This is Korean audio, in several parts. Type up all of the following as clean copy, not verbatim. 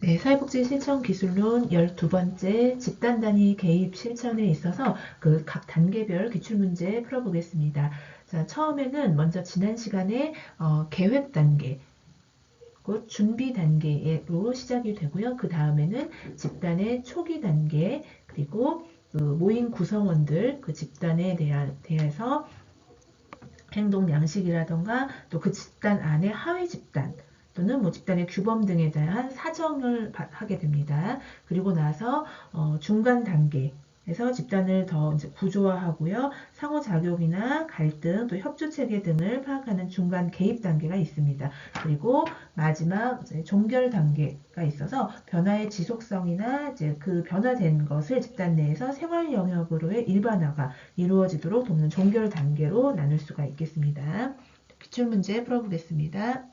네, 사회복지 실천 기술론 12번째 집단 단위 개입 실천에 있어서 그 각 단계별 기출문제 풀어보겠습니다. 자, 처음에는 먼저 지난 시간에 계획 단계, 곧 준비 단계로 시작이 되고요. 그 다음에는 집단의 초기 단계, 그리고 그 모임 구성원들, 그 집단에 대해서 행동 양식이라던가 또 그 집단 안에 하위 집단 또는 뭐 집단의 규범 등에 대한 사정을 하게 됩니다. 그리고 나서 중간 단계에서 집단을 더 이제 구조화하고요. 상호작용이나 갈등, 또 협조 체계 등을 파악하는 중간 개입 단계가 있습니다. 그리고 마지막 이제 종결 단계가 있어서 변화의 지속성이나 이제 그 변화된 것을 집단 내에서 생활 영역으로의 일반화가 이루어지도록 돕는 종결 단계로 나눌 수가 있겠습니다. 기출문제 풀어보겠습니다.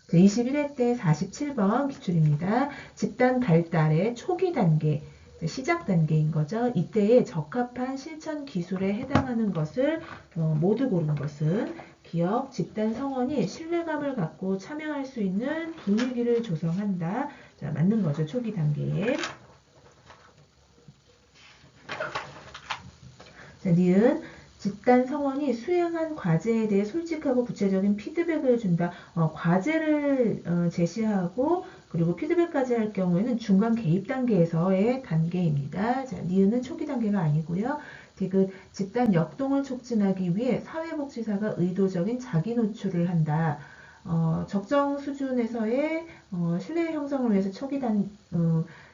21회 때 47번 기출입니다. 집단 발달의 초기 단계, 시작 단계인 거죠. 이때에 적합한 실천 기술에 해당하는 것을 모두 고른 것은 기업, 집단 성원이 신뢰감을 갖고 참여할 수 있는 분위기를 조성한다. 자, 맞는 거죠. 초기 단계에. 자, 니은 집단 성원이 수행한 과제에 대해 솔직하고 구체적인 피드백을 준다. 과제를 제시하고 그리고 피드백까지 할 경우에는 중간 개입 단계에서의 단계입니다. 자, 니은은 초기 단계가 아니고요. 디귿 집단 역동을 촉진하기 위해 사회복지사가 의도적인 자기 노출을 한다. 적정 수준에서의 신뢰 형성을 위해서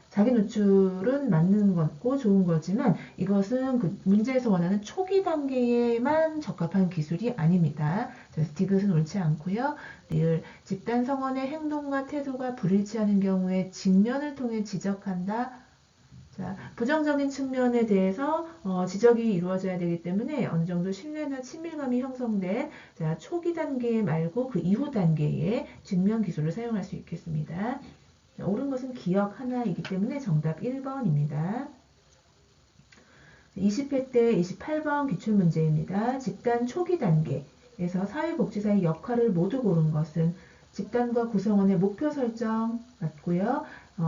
자기 노출은 맞는 거고 좋은 거지만 이것은 그 문제에서 원하는 초기 단계에만 적합한 기술이 아닙니다. 그래서 디귿은 옳지 않고요. 리을 집단 성원의 행동과 태도가 불일치하는 경우에 직면을 통해 지적한다. 자, 부정적인 측면에 대해서 지적이 이루어져야 되기 때문에 어느 정도 신뢰나 친밀감이 형성된 초기 단계 말고 그 이후 단계에 직면 기술을 사용할 수 있겠습니다. 자, 옳은 것은 기억 하나이기 때문에 정답 1번입니다. 20회 때 28번 기출문제입니다. 집단 초기 단계에서 사회복지사의 역할을 모두 고른 것은 집단과 구성원의 목표 설정 맞고요.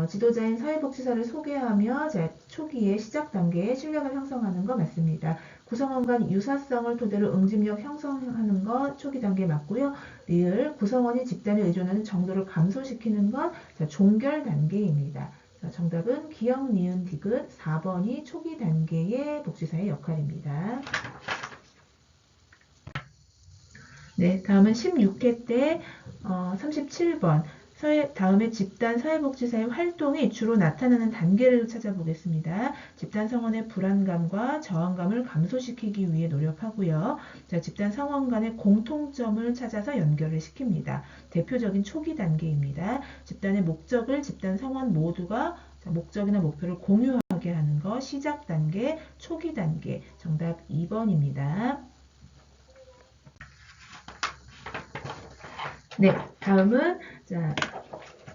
지도자인 사회복지사를 소개하며 초기의 시작 단계에 신뢰를 형성하는 거 맞습니다. 구성원 간 유사성을 토대로 응집력 형성하는 것 초기 단계 맞고요. 리을 구성원이 집단에 의존하는 정도를 감소시키는 것 종결 단계입니다. 정답은 기억, 니은, 디귿 4번이 초기 단계의 복지사의 역할입니다. 네, 다음은 16회 때 37번 다음에 집단 사회복지사의 활동이 주로 나타나는 단계를 찾아보겠습니다. 집단 성원의 불안감과 저항감을 감소시키기 위해 노력하고요. 자, 집단 성원 간의 공통점을 찾아서 연결을 시킵니다. 대표적인 초기 단계입니다. 집단의 목적을 집단 성원 모두가 목적이나 목표를 공유하게 하는 것, 시작 단계, 초기 단계, 정답 2번입니다. 네, 다음은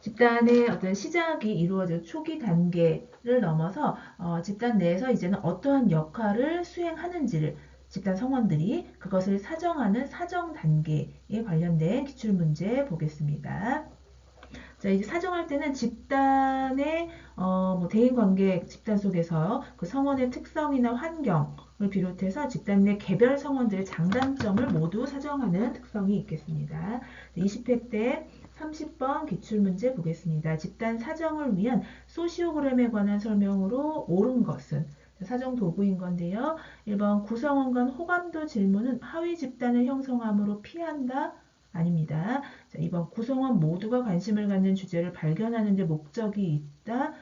집단의 어떤 시작이 이루어져 초기 단계를 넘어서 집단 내에서 이제는 어떠한 역할을 수행하는지를 집단 성원들이 그것을 사정하는 사정 단계에 관련된 기출 문제 보겠습니다. 자, 이제 사정할 때는 집단의 대인관계 집단 속에서 그 성원의 특성이나 환경을 비롯해서 집단 내 개별 성원들의 장단점을 모두 사정하는 특성이 있겠습니다. 20회 때 30번 기출문제 보겠습니다. 집단 사정을 위한 소시오그램에 관한 설명으로 옳은 것은 사정 도구인 건데요. 1번 구성원 간 호감도 질문은 하위 집단을 형성함으로 피한다. 아닙니다. 자, 2번 구성원 모두가 관심을 갖는 주제를 발견하는 데 목적이 있다.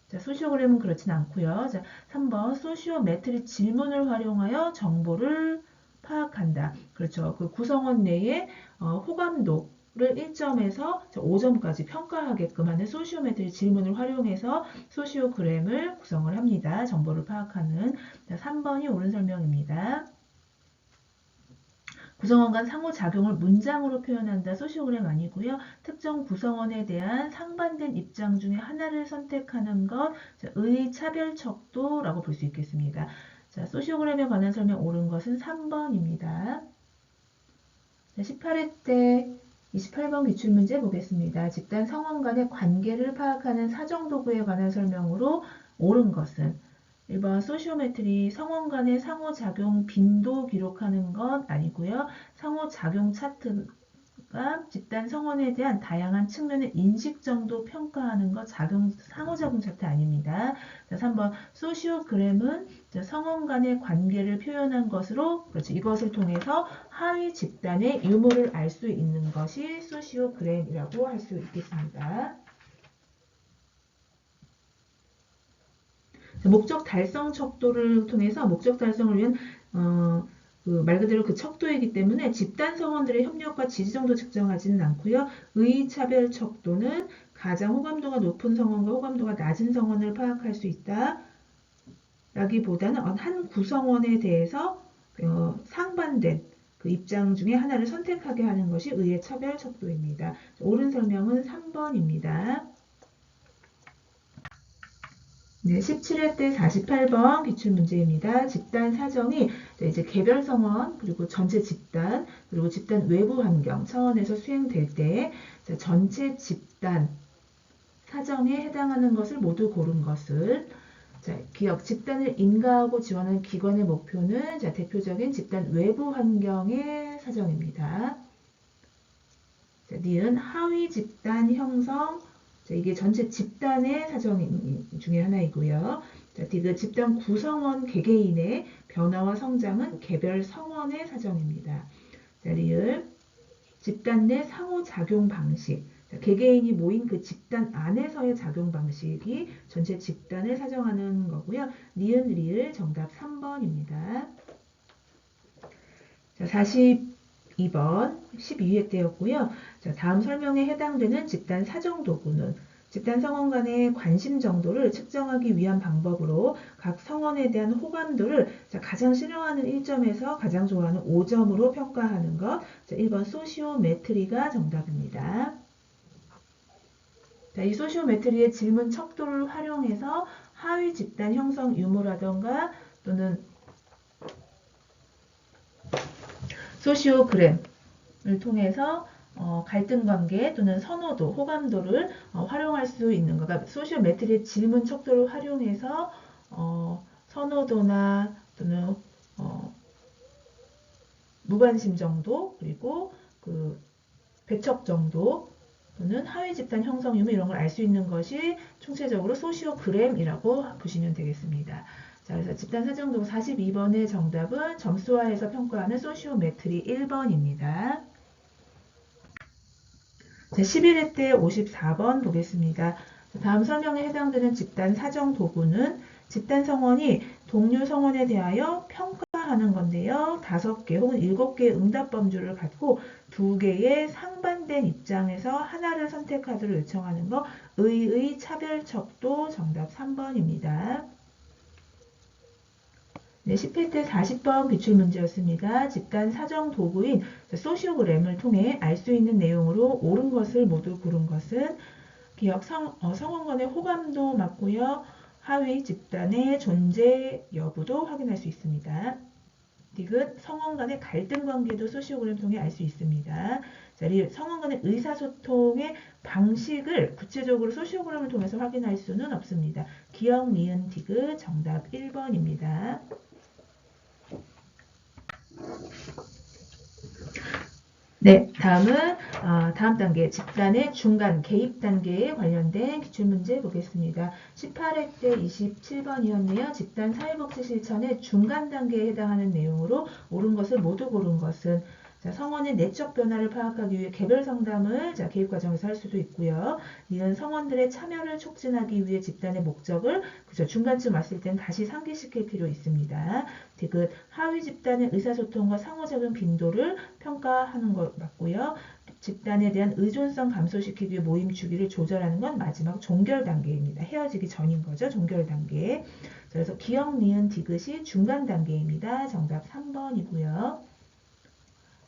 자, 소시오그램은 그렇진 않고요. 자, 3번 소시오메트리 질문을 활용하여 정보를 파악한다. 그렇죠. 그 구성원 내에 호감도를 1점에서 5점까지 평가하게끔 하는 소시오메트리 질문을 활용해서 소시오그램을 구성을 합니다. 정보를 파악하는. 자, 3번이 옳은 설명입니다. 구성원 간 상호작용을 문장으로 표현한다. 소시오그램 아니고요. 특정 구성원에 대한 상반된 입장 중에 하나를 선택하는 것, 의차별척도라고 볼 수 있겠습니다. 자, 소시오그램에 관한 설명 옳은 것은 3번입니다. 18회 때 28번 기출문제 보겠습니다. 집단 성원 간의 관계를 파악하는 사정도구에 관한 설명으로 옳은 것은 1번 소시오메트리 성원 간의 상호작용 빈도 기록하는 것 아니고요. 상호작용 차트가 집단 성원에 대한 다양한 측면의 인식 정도 평가하는 것 상호작용 차트 아닙니다. 자, 3번 소시오그램은 성원 간의 관계를 표현한 것으로 그렇죠. 이것을 통해서 하위 집단의 유무를 알 수 있는 것이 소시오그램이라고 할 수 있겠습니다. 목적 달성 척도를 통해서 목적 달성을 위한 말 그대로 그 척도이기 때문에 집단 성원들의 협력과 지지 정도 측정하지는 않고요. 의차별 척도는 가장 호감도가 높은 성원과 호감도가 낮은 성원을 파악할 수 있다. 라기보다는 한 구성원에 대해서 상반된 그 입장 중에 하나를 선택하게 하는 것이 의의 차별 척도입니다. 옳은 설명은 3번입니다. 네, 17회 때 48번 기출문제입니다. 집단 사정이 이제 개별 성원, 그리고 전체 집단, 그리고 집단 외부 환경 차원에서 수행될 때 전체 집단 사정에 해당하는 것을 모두 고른 것을 기억, 집단을 인가하고 지원하는 기관의 목표는 대표적인 집단 외부 환경의 사정입니다. 니은 하위 집단 형성, 이게 전체 집단의 사정 중에 하나이고요. 디귿 집단 구성원 개개인의 변화와 성장은 개별 성원의 사정입니다. 리을 집단 내 상호작용 방식, 개개인이 모인 그 집단 안에서의 작용 방식이 전체 집단을 사정하는 거고요. 니은 리을 정답 3번입니다. 자, 42번 12회 때였고요. 자, 다음 설명에 해당되는 집단 사정 도구는 집단 성원 간의 관심 정도를 측정하기 위한 방법으로 각 성원에 대한 호감도를 가장 싫어하는 1점에서 가장 좋아하는 5점으로 평가하는 것. 자, 1번 소시오메트리가 정답입니다. 자, 이 소시오메트리의 질문 척도를 활용해서 하위 집단 형성 유무라던가 또는 소시오그램을 통해서 갈등 관계 또는 선호도, 호감도를 활용할 수 있는 것. 그러니까 소시오메트리의 질문 척도를 활용해서 선호도나 또는 무관심 정도, 그리고 그 배척 정도 또는 하위 집단 형성 유무 이런 걸 알 수 있는 것이 총체적으로 소시오그램이라고 보시면 되겠습니다. 자, 그래서 집단 사정도구 42번의 정답은 점수화해서 평가하는 소시오메트리 1번입니다. 자, 11회 때 54번 보겠습니다. 다음 설명에 해당되는 집단 사정 도구는 집단 성원이 동료 성원에 대하여 평가하는 건데요. 5개 혹은 7개의 응답 범주를 갖고 2개의 상반된 입장에서 하나를 선택하도록 요청하는 거 의의 차별 척도 정답 3번입니다. 네, 10회 때 40번 기출문제였습니다. 집단 사정 도구인 소시오그램을 통해 알 수 있는 내용으로 옳은 것을 모두 고른 것은 기억 성원 간의 호감도 맞고요. 하위 집단의 존재 여부도 확인할 수 있습니다. 디귿 성원 간의 갈등 관계도 소시오그램 통해 알 수 있습니다. 자, 리을 성원 간의 의사소통의 방식을 구체적으로 소시오그램을 통해서 확인할 수는 없습니다. 기억, 니은, 디귿 정답 1번입니다. 네, 다음은 다음 단계 집단의 중간 개입 단계에 관련된 기출문제 보겠습니다. 18회 때 27번이었네요. 집단 사회복지 실천의 중간 단계에 해당하는 내용으로 옳은 것을 모두 고른 것은 성원의 내적 변화를 파악하기 위해 개별 상담을 개입 과정에서 할 수도 있고요. 이는 성원들의 참여를 촉진하기 위해 집단의 목적을 중간쯤 왔을 때는 다시 상기시킬 필요 있습니다. 디귿 하위 집단의 의사소통과 상호작용 빈도를 평가하는 것 맞고요. 집단에 대한 의존성 감소시키기 위해 모임 주기를 조절하는 건 마지막 종결 단계입니다. 헤어지기 전인 거죠. 종결 단계. 그래서 기억, 니은, 디귿이 중간 단계입니다. 정답 3번이고요.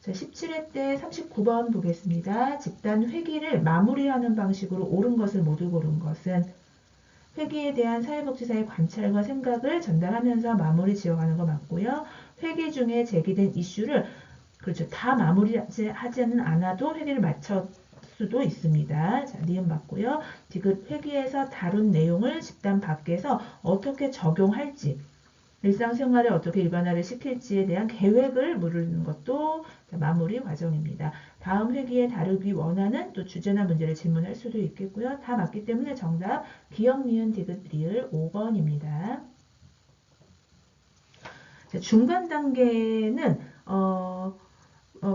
자, 17회 때 39번 보겠습니다. 집단 회기를 마무리하는 방식으로 옳은 것을 모두 고른 것은 회기에 대한 사회복지사의 관찰과 생각을 전달하면서 마무리 지어가는 거 맞고요. 회기 중에 제기된 이슈를 그렇죠. 다 마무리하지는 않아도 회계를 마칠 수도 있습니다. 자, 니은 맞고요. 디귿 회계에서 다룬 내용을 집단 밖에서 어떻게 적용할지, 일상생활에 어떻게 일반화를 시킬지에 대한 계획을 물는 것도 마무리 과정입니다. 다음 회기에 다루기 원하는 또 주제나 문제를 질문할 수도 있겠고요. 다 맞기 때문에 정답 기역, 니은, 디귿, 리을 5번입니다. 중간 단계는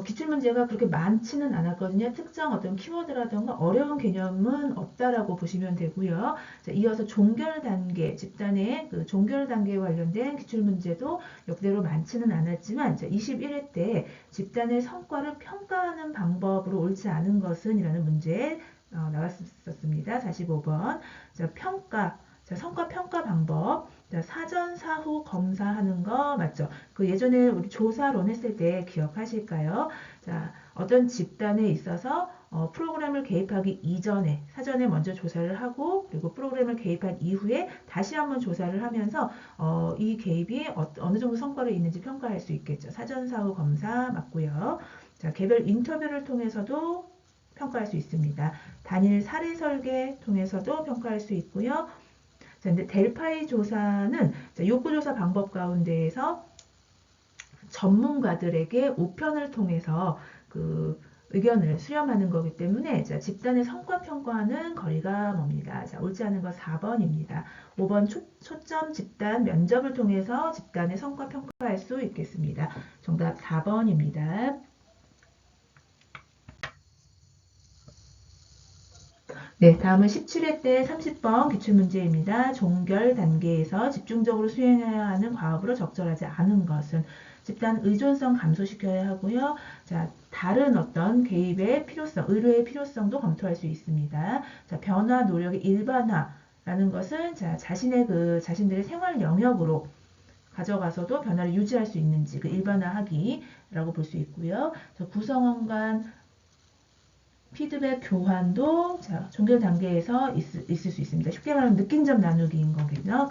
기출문제가 그렇게 많지는 않았거든요. 특정 어떤 키워드라던가 어려운 개념은 없다라고 보시면 되고요. 자, 이어서 종결 단계, 집단의 그 종결 단계에 관련된 기출문제도 역대로 많지는 않았지만, 자, 21회 때 집단의 성과를 평가하는 방법으로 옳지 않은 것은 이라는 문제 나왔었습니다. 45번. 자, 평가. 자, 성과 평가 방법. 자, 사전, 사후 검사하는 거 맞죠? 그 예전에 우리 조사론 했을 때 기억하실까요? 자, 어떤 집단에 있어서 프로그램을 개입하기 이전에 사전에 먼저 조사를 하고 그리고 프로그램을 개입한 이후에 다시 한번 조사를 하면서 이 개입이 어느 정도 성과를 있는지 평가할 수 있겠죠. 사전, 사후 검사 맞고요. 자, 개별 인터뷰를 통해서도 평가할 수 있습니다. 단일 사례 설계 통해서도 평가할 수 있고요. 자, 근데 델파이 조사는 욕구조사 방법 가운데에서 전문가들에게 우편을 통해서 그 의견을 수렴하는 거기 때문에 자, 집단의 성과 평가는 거리가 멉니다. 자, 옳지 않은 거 4번입니다. 5번 초점 집단 면접을 통해서 집단의 성과 평가할 수 있겠습니다. 정답 4번입니다. 네, 다음은 17회 때 30번 기출문제입니다. 종결 단계에서 집중적으로 수행해야 하는 과업으로 적절하지 않은 것은 집단 의존성 감소시켜야 하고요. 자, 다른 어떤 개입의 필요성, 의료의 필요성도 검토할 수 있습니다. 자, 변화 노력의 일반화라는 것은 자, 자신들의 생활 영역으로 가져가서도 변화를 유지할 수 있는지 그 일반화하기라고 볼 수 있고요. 자, 구성원 간 피드백 교환도 자, 종결 단계에서 있을 수 있습니다. 쉽게 말하면 느낀 점 나누기인 거겠죠.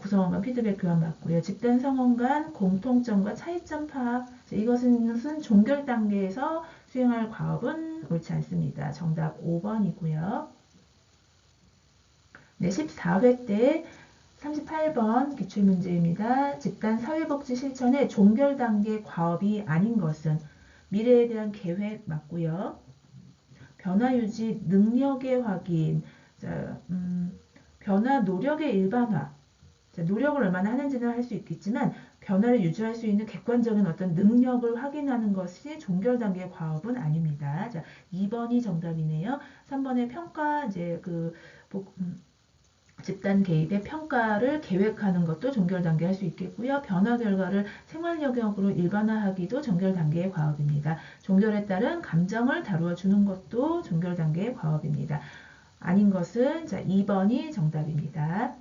구성원 간 피드백 교환 맞고요. 집단 성원 간 공통점과 차이점 파악. 자, 이것은 종결 단계에서 수행할 과업은 옳지 않습니다. 정답 5번이고요. 네, 14회 때 38번 기출문제입니다. 집단 사회복지 실천의 종결 단계 과업이 아닌 것은 미래에 대한 계획 맞고요. 변화 유지 능력의 확인, 자, 변화 노력의 일반화. 자, 노력을 얼마나 하는지는 할 수 있겠지만 변화를 유지할 수 있는 객관적인 어떤 능력을 확인하는 것이 종결 단계의 과업은 아닙니다. 자, 2번이 정답이네요. 3번의 평가 이제 집단 개입의 평가를 계획하는 것도 종결 단계 할 수 있겠고요. 변화 결과를 생활 영역으로 일반화하기도 종결 단계의 과업입니다. 종결에 따른 감정을 다루어 주는 것도 종결 단계의 과업입니다. 아닌 것은 자, 2번이 정답입니다.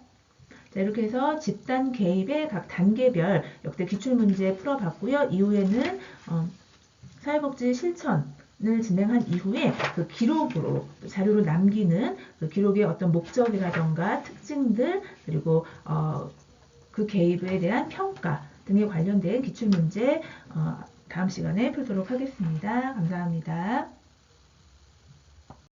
자, 이렇게 해서 집단 개입의 각 단계별 역대 기출문제 풀어봤고요. 이후에는 사회복지 실천을 진행한 이후에 그 기록으로 자료를 남기는 그 기록의 어떤 목적이라던가 특징들 그리고 그 개입에 대한 평가 등에 관련된 기출문제 다음 시간에 풀도록 하겠습니다. 감사합니다.